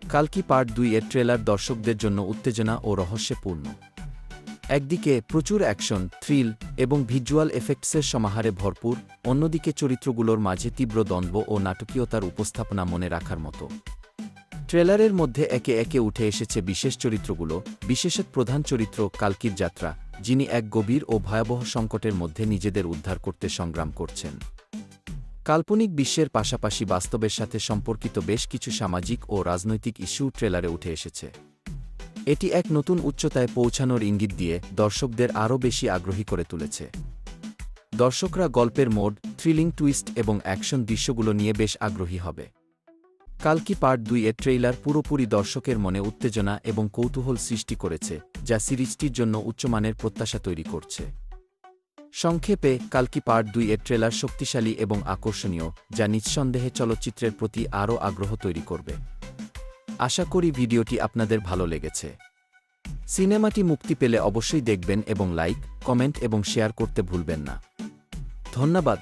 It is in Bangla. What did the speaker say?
কাল্কি পার্ট ২ এর ট্রেলার দর্শকদের জন্য উত্তেজনা ও রহস্যে পূর্ণ। একদিকে প্রচুর অ্যাকশন, থ্রিল এবং ভিজুয়াল এফেক্টসের সমাহারে ভরপুর, অন্যদিকে চরিত্রগুলোর মাঝে তীব্র দ্বন্দ্ব ও নাটকীয়তার উপস্থাপনা মনে রাখার মতো। ট্রেলারের মধ্যে একে একে উঠে এসেছে বিশেষ চরিত্রগুলো, বিশেষত প্রধান চরিত্র কাল্কির যাত্রা, যিনি এক গভীর ও ভয়াবহ সংকটের মধ্যে নিজেদের উদ্ধার করতে সংগ্রাম করছেন। কাল্পনিক বিশ্বের পাশাপাশি বাস্তবের সাথে সম্পর্কিত বেশ কিছু সামাজিক ও রাজনৈতিক ইস্যু ট্রেলারে উঠে এসেছে। এটি এক নতুন উচ্চতায় পৌঁছানোর ইঙ্গিত দিয়ে দর্শকদের আরও বেশি আগ্রহী করে তুলেছে। দর্শকরা গল্পের মোড, থ্রিলিং টুইস্ট এবং অ্যাকশন দৃশ্যগুলো নিয়ে বেশ আগ্রহী হবে। কাল্কি পার্ট ২ এর ট্রেইলার পুরোপুরি দর্শকের মনে উত্তেজনা এবং কৌতূহল সৃষ্টি করেছে, যা সিরিজটির জন্য উচ্চমানের প্রত্যাশা তৈরি করছে। সংক্ষেপে, কাল্কি পার্ট ২ এর ট্রেলার শক্তিশালী এবং আকর্ষণীয়, যা নিঃসন্দেহে চলচ্চিত্রের প্রতি আরও আগ্রহ তৈরি করবে। আশা করি ভিডিওটি আপনাদের ভালো লেগেছে। সিনেমাটি মুক্তি পেলে অবশ্যই দেখবেন এবং লাইক, কমেন্ট এবং শেয়ার করতে ভুলবেন না। ধন্যবাদ।